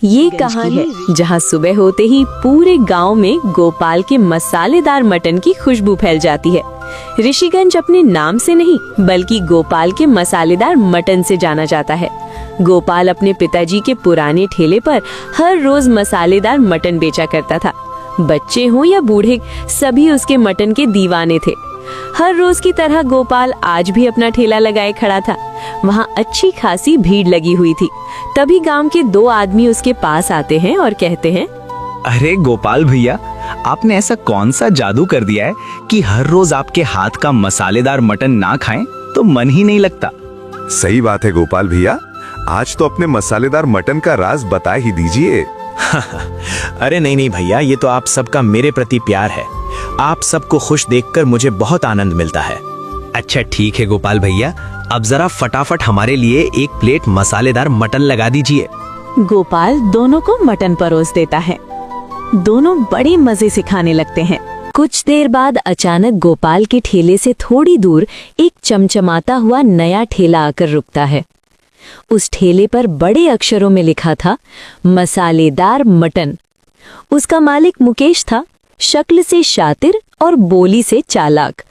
ये कहानी है जहाँ सुबह होते ही पूरे गांव में गोपाल के मसालेदार मटन की खुशबू फैल जाती है। ऋषिगंज अपने नाम से नहीं बल्कि गोपाल के मसालेदार मटन से जाना जाता है। गोपाल अपने पिताजी के पुराने ठेले पर हर रोज मसालेदार मटन बेचा करता था। बच्चे हों या बूढ़े, सभी उसके मटन के दीवाने थे। हर रोज की तरह गोपाल आज भी अपना ठेला लगाए खड़ा था। वहाँ अच्छी खासी भीड़ लगी हुई थी। तभी गांव के दो आदमी उसके पास आते हैं और कहते हैं, अरे गोपाल भैया, आपने ऐसा कौन सा जादू कर दिया है कि हर रोज आपके हाथ का मसालेदार मटन ना खाएं तो मन ही नहीं लगता। सही बात है गोपाल भैया, आज तो अपने मसालेदार मटन का राज बता ही दीजिए। अरे नहीं भैया, ये तो आप सबका मेरे प्रति प्यार है। आप सबको खुश देखकर मुझे बहुत आनंद मिलता है। अच्छा ठीक है गोपाल भैया, अब जरा फटाफट हमारे लिए एक प्लेट मसालेदार मटन लगा दीजिए। गोपाल दोनों को मटन परोस देता है। दोनों बड़े मजे से खाने लगते हैं। कुछ देर बाद अचानक गोपाल के ठेले से थोड़ी दूर एक चमचमाता हुआ नया ठेला आकर रुकता है। उस ठेले पर बड़े अक्षरों में लिखा था, मसालेदार मटन। उसका मालिक मुकेश था, शक्ल से शातिर और बोली से चालाक।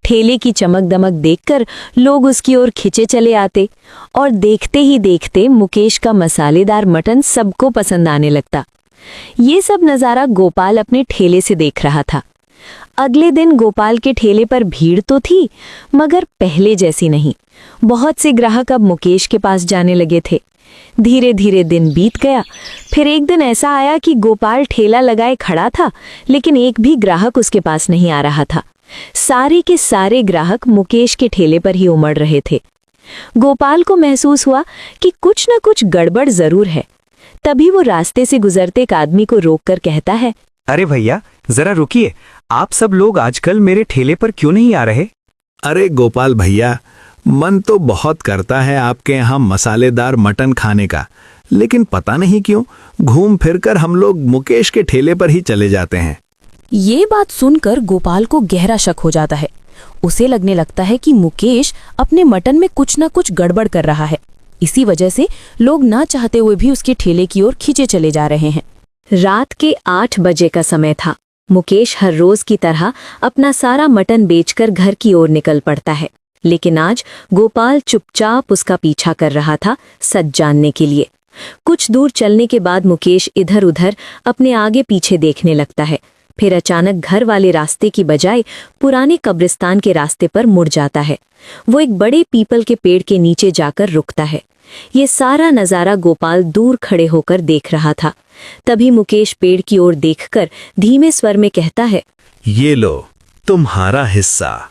ठेले की चमक दमक देखकर लोग उसकी ओर खिंचे चले आते और देखते ही देखते मुकेश का मसालेदार मटन सबको पसंद आने लगता। ये सब नज़ारा गोपाल अपने ठेले से देख रहा था। अगले दिन गोपाल के ठेले पर भीड़ तो थी, मगर पहले जैसी नहीं। बहुत से ग्राहक अब मुकेश के पास जाने लगे थे। धीरे धीरे दिन बीत गया। फिर एक दिन ऐसा आया कि गोपाल ठेला लगाए खड़ा था, लेकिन एक भी ग्राहक उसके पास नहीं आ रहा था। सारे के सारे ग्राहक मुकेश के ठेले पर ही उमड़ रहे थे। गोपाल को महसूस हुआ कि कुछ न कुछ गड़बड़ जरूर है। तभी वो रास्ते से गुजरते एक आदमी को रोककर कहता है, अरे भैया जरा रुकिए, आप सब लोग आजकल मेरे ठेले पर क्यों नहीं आ रहे? अरे गोपाल भैया, मन तो बहुत करता है आपके यहाँ मसालेदार मटन खाने का, लेकिन पता नहीं क्यों घूम फिरकर हम लोग मुकेश के ठेले पर ही चले जाते हैं। ये बात सुनकर गोपाल को गहरा शक हो जाता है। उसे लगने लगता है कि मुकेश अपने मटन में कुछ न कुछ गड़बड़ कर रहा है। इसी वजह से लोग ना चाहते हुए भी उसके ठेले की ओर खींचे चले जा रहे हैं। रात के 8 बजे का समय था। मुकेश हर रोज की तरह अपना सारा मटन बेचकर घर की ओर निकल पड़ता है, लेकिन आज गोपाल चुपचाप उसका पीछा कर रहा था, सच जानने के लिए। कुछ दूर चलने के बाद मुकेश इधर उधर अपने आगे पीछे देखने लगता है। फिर अचानक घर वाले रास्ते की बजाय पुराने कब्रिस्तान के रास्ते पर मुड़ जाता है। वो एक बड़े पीपल के पेड़ के नीचे जाकर रुकता है। ये सारा नज़ारा गोपाल दूर खड़े होकर देख रहा था। तभी मुकेश पेड़ की ओर देखकर धीमे स्वर में कहता है, ये लो तुम्हारा हिस्सा,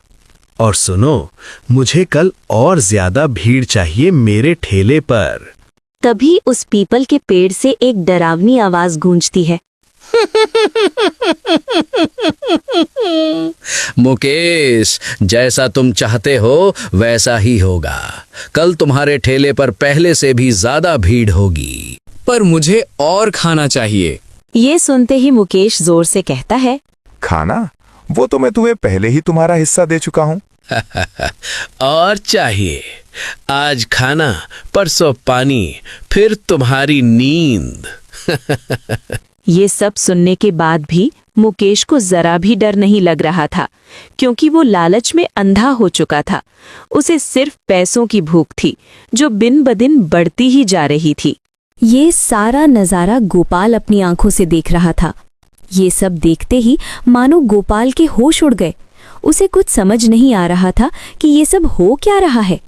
और सुनो, मुझे कल और ज्यादा भीड़ चाहिए मेरे ठेले पर। तभी उस पीपल के पेड़ से एक डरावनी आवाज गूंजती है, मुकेश, जैसा तुम चाहते हो वैसा ही होगा। कल तुम्हारे ठेले पर पहले से भी ज्यादा भीड़ होगी। पर मुझे और खाना चाहिए। ये सुनते ही मुकेश जोर से कहता है, खाना? वो तो मैं तुम्हें पहले ही तुम्हारा हिस्सा दे चुका हूँ। और चाहिए? आज खाना, परसों पानी, फिर तुम्हारी नींद। ये सब सुनने के बाद भी मुकेश को जरा भी डर नहीं लग रहा था, क्योंकि वो लालच में अंधा हो चुका था। उसे सिर्फ पैसों की भूख थी, जो दिन ब दिन बढ़ती ही जा रही थी। ये सारा नज़ारा गोपाल अपनी आंखों से देख रहा था। ये सब देखते ही मानो गोपाल के होश उड़ गए। उसे कुछ समझ नहीं आ रहा था कि ये सब हो क्या रहा है।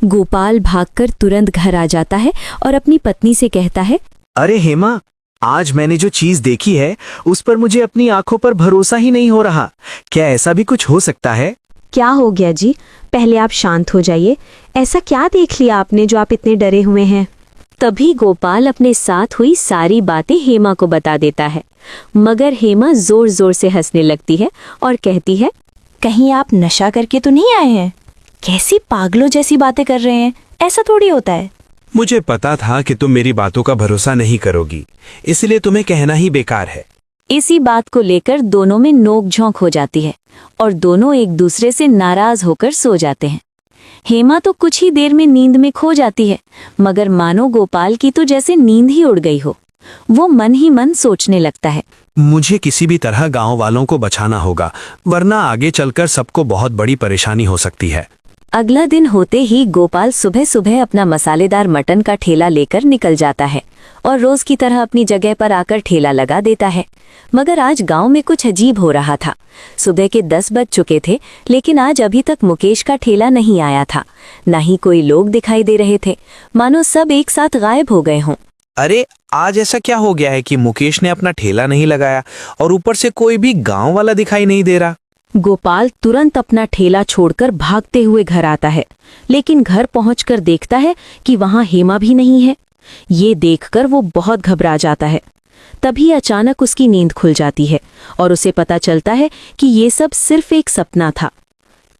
गोपाल भागकर तुरंत घर आ जाता है और अपनी पत्नी से कहता है, अरे हेमा, आज मैंने जो चीज देखी है उस पर मुझे अपनी आंखों पर भरोसा ही नहीं हो रहा। क्या ऐसा भी कुछ हो सकता है? क्या हो गया जी? पहले आप शांत हो जाइए। ऐसा क्या देख लिया आपने जो आप इतने डरे हुए हैं? तभी गोपाल अपने साथ हुई सारी बातें हेमा को बता देता है, मगर हेमा जोर जोर से हंसने लगती है और कहती है, कहीं आप नशा करके तो नहीं आए हैं? कैसी पागलों जैसी बातें कर रहे हैं, ऐसा थोड़ी होता है। मुझे पता था कि तुम मेरी बातों का भरोसा नहीं करोगी, इसलिए तुम्हें कहना ही बेकार है। इसी बात को लेकर दोनों में नोक-झोंक हो जाती है और दोनों एक दूसरे से नाराज होकर सो जाते हैं। हेमा तो कुछ ही देर में नींद में खो जाती है, मगर मानो गोपाल की तो जैसे नींद ही उड़ गई हो। वो मन ही मन सोचने लगता है, मुझे किसी भी तरह गांव वालों को बचाना होगा, वरना आगे चलकर सबको बहुत बड़ी परेशानी हो सकती है। अगला दिन होते ही गोपाल सुबह सुबह अपना मसालेदार मटन का ठेला लेकर निकल जाता है और रोज की तरह अपनी जगह पर आकर ठेला लगा देता है। मगर आज गांव में कुछ अजीब हो रहा था। सुबह के 10 बज चुके थे, लेकिन आज अभी तक मुकेश का ठेला नहीं आया था। न ही कोई लोग दिखाई दे रहे थे, मानो सब एक साथ गायब हो गए हों। अरे आज ऐसा क्या हो गया है कि मुकेश ने अपना ठेला नहीं लगाया और ऊपर से कोई भी गांव वाला दिखाई नहीं दे रहा। गोपाल तुरंत अपना ठेला छोड़कर भागते हुए घर आता है, लेकिन घर पहुंचकर देखता है कि वहां हेमा भी नहीं है। ये देखकर वो बहुत घबरा जाता है। तभी अचानक उसकी नींद खुल जाती है और उसे पता चलता है कि ये सब सिर्फ एक सपना था।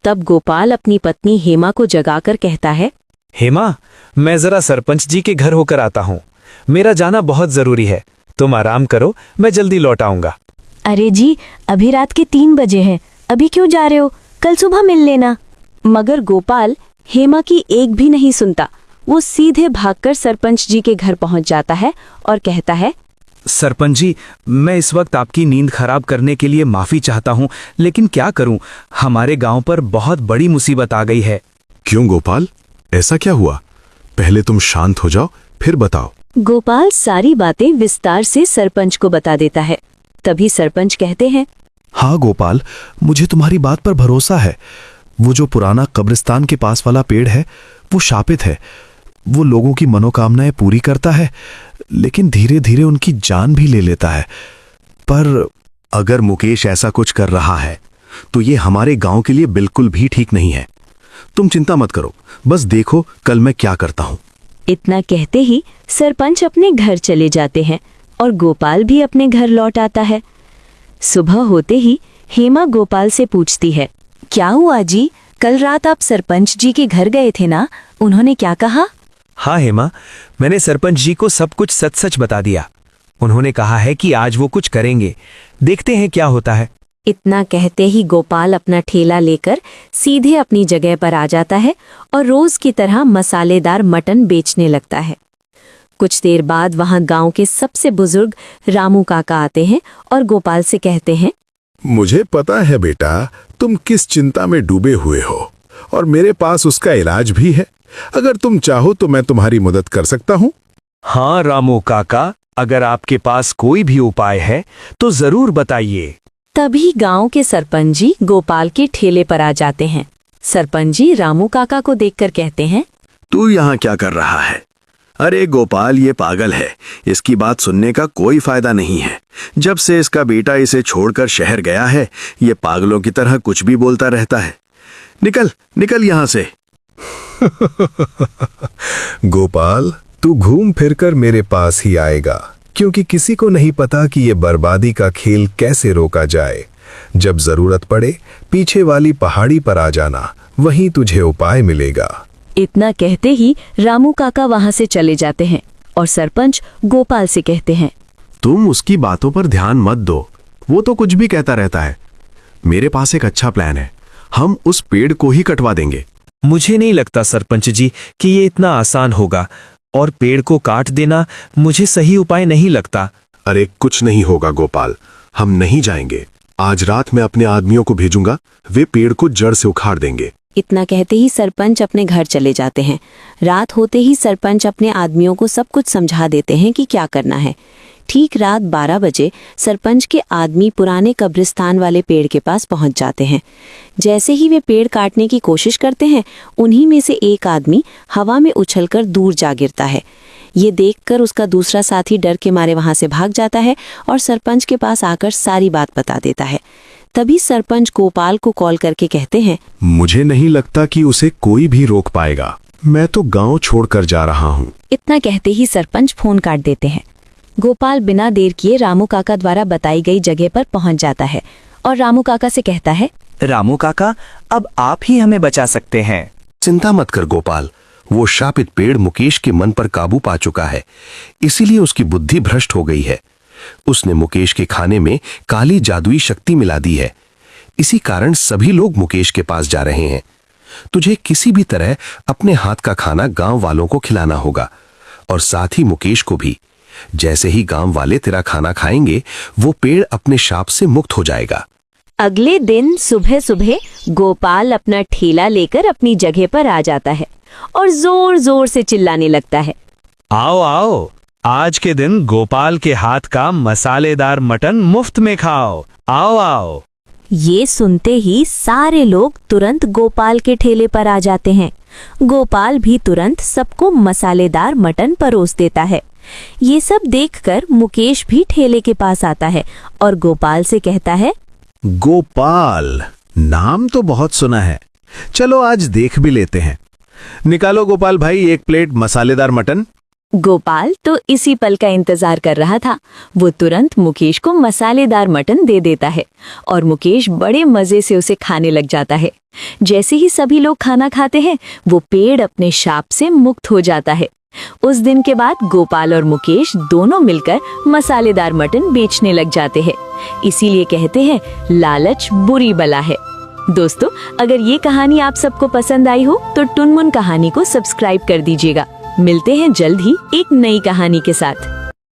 तब गोपाल अपनी पत्नी हेमा को जगाकर कहता है, हेमा, मैं जरा सरपंच जी के घर होकर आता हूँ। मेरा जाना बहुत जरूरी है। तुम आराम करो, मैं जल्दी लौट आऊंगा। अरे जी, अभी रात के 3 बजे हैं, अभी क्यों जा रहे हो? कल सुबह मिल लेना। मगर गोपाल हेमा की एक भी नहीं सुनता। वो सीधे भागकर सरपंच जी के घर पहुंच जाता है और कहता है, सरपंच जी, मैं इस वक्त आपकी नींद खराब करने के लिए माफी चाहता हूँ, लेकिन क्या करूँ, हमारे गांव पर बहुत बड़ी मुसीबत आ गई है। क्यों गोपाल, ऐसा क्या हुआ? पहले तुम शांत हो जाओ, फिर बताओ। गोपाल सारी बातें विस्तार से सरपंच को बता देता है। तभी सरपंच कहते हैं, हाँ गोपाल, मुझे तुम्हारी बात पर भरोसा है। वो जो पुराना कब्रिस्तान के पास वाला पेड़ है, वो शापित है। वो लोगों की मनोकामनाएं पूरी करता है, लेकिन धीरे धीरे उनकी जान भी ले लेता है। पर अगर मुकेश ऐसा कुछ कर रहा है तो ये हमारे गांव के लिए बिल्कुल भी ठीक नहीं है। तुम चिंता मत करो, बस देखो कल मैं क्या करता हूं। इतना कहते ही सरपंच अपने घर चले जाते हैं और गोपाल भी अपने घर लौट आता है। सुबह होते ही हेमा गोपाल से पूछती है, क्या हुआ जी? कल रात आप सरपंच जी के घर गए थे ना, उन्होंने क्या कहा? हाँ हेमा, मैंने सरपंच जी को सब कुछ सच सच बता दिया। उन्होंने कहा है कि आज वो कुछ करेंगे, देखते हैं क्या होता है। इतना कहते ही गोपाल अपना ठेला लेकर सीधे अपनी जगह पर आ जाता है और रोज की तरह मसालेदार मटन बेचने लगता है। कुछ देर बाद वहां गांव के सबसे बुजुर्ग रामू काका आते हैं और गोपाल से कहते हैं, मुझे पता है बेटा, तुम किस चिंता में डूबे हुए हो और मेरे पास उसका इलाज भी है। अगर तुम चाहो तो मैं तुम्हारी मदद कर सकता हूँ। हाँ रामू काका, अगर आपके पास कोई भी उपाय है तो जरूर बताइए। तभी गांव के सरपंच जी गोपाल के ठेले पर आ जाते हैं। सरपंच जी रामू काका को देखकर कहते हैं, तू यहाँ क्या कर रहा है? अरे गोपाल, ये पागल है, इसकी बात सुनने का कोई फायदा नहीं है। जब से इसका बेटा इसे छोड़कर शहर गया है, ये पागलों की तरह कुछ भी बोलता रहता है। निकल निकल यहाँ से। गोपाल, तू घूम फिरकर मेरे पास ही आएगा, क्योंकि किसी को नहीं पता कि ये बर्बादी का खेल कैसे रोका जाए। जब जरूरत पड़े पीछे वाली पहाड़ी पर आ जाना, वहीं तुझे उपाय मिलेगा। इतना कहते ही रामू काका वहां से चले जाते हैं और सरपंच गोपाल से कहते हैं, तुम उसकी बातों पर ध्यान मत दो, वो तो कुछ भी कहता रहता है। मेरे पास एक अच्छा प्लान है, हम उस पेड़ को ही कटवा देंगे। मुझे नहीं लगता सरपंच जी कि ये इतना आसान होगा, और पेड़ को काट देना मुझे सही उपाय नहीं लगता। अरे कुछ नहीं होगा गोपाल, हम नहीं जाएंगे। आज रात मैं अपने आदमियों को भेजूंगा, वे पेड़ को जड़ से उखाड़ देंगे। इतना कहते ही सरपंच अपने घर चले जाते हैं। रात होते ही सरपंच अपने आदमियों को सब कुछ समझा देते हैं कि क्या करना है। ठीक रात 12 बजे सरपंच के आदमी पुराने कब्रिस्तान वाले पेड़ के पास पहुंच जाते हैं। जैसे ही वे पेड़ काटने की कोशिश करते हैं, उन्हीं में से एक आदमी हवा में उछलकर दूर जा गिरता है। ये देखकर उसका दूसरा साथी डर के मारे वहां से भाग जाता है और सरपंच के पास आकर सारी बात बता देता है। तभी सरपंच गोपाल को कॉल करके कहते हैं, मुझे नहीं लगता कि उसे कोई भी रोक पाएगा। मैं तो गांव छोड़कर जा रहा हूँ। इतना कहते ही सरपंच फोन काट देते हैं। गोपाल बिना देर किए रामू काका द्वारा बताई गई जगह पर पहुंच जाता है और रामू काका से कहता है, रामू काका, अब आप ही हमें बचा सकते हैं। चिंता मत कर गोपाल, वो शापित पेड़ मुकेश के मन पर काबू पा चुका है, इसीलिए उसकी बुद्धि भ्रष्ट हो गई है। उसने मुकेश के खाने में काली जादुई शक्ति मिला दी है। इसी कारण सभी लोग मुकेश के पास जा रहे हैं। तुझे किसी भी तरह अपने हाथ का खाना गांव वालों को खिलाना होगा और साथ ही मुकेश को भी। जैसे ही गांव वाले तेरा खाना खाएंगे वो पेड़ अपने शाप से मुक्त हो जाएगा। अगले दिन सुबह सुबह गोपाल अपना ठेला लेकर अपनी जगह पर आ जाता है और जोर जोर से चिल्लाने लगता है। आओ आओ, आज के दिन गोपाल के हाथ का मसालेदार मटन मुफ्त में खाओ। आओ आओ। ये सुनते ही सारे लोग तुरंत गोपाल के ठेले पर आ जाते हैं। गोपाल भी तुरंत सबको मसालेदार मटन परोस देता है। ये सब देखकर मुकेश भी ठेले के पास आता है और गोपाल से कहता है, गोपाल, नाम तो बहुत सुना है, चलो आज देख भी लेते हैं। निकालो गोपाल भाई 1 प्लेट मसालेदार मटन। गोपाल तो इसी पल का इंतजार कर रहा था। वो तुरंत मुकेश को मसालेदार मटन दे देता है और मुकेश बड़े मजे से उसे खाने लग जाता है। जैसे ही सभी लोग खाना खाते हैं, वो पेड़ अपने शाप से मुक्त हो जाता है। उस दिन के बाद गोपाल और मुकेश दोनों मिलकर मसालेदार मटन बेचने लग जाते हैं। इसीलिए कहते हैं, लालच बुरी बला है। दोस्तों, अगर ये कहानी आप सबको पसंद आई हो तो टुनमुन कहानी को सब्सक्राइब कर दीजिएगा। मिलते हैं जल्द ही एक नई कहानी के साथ।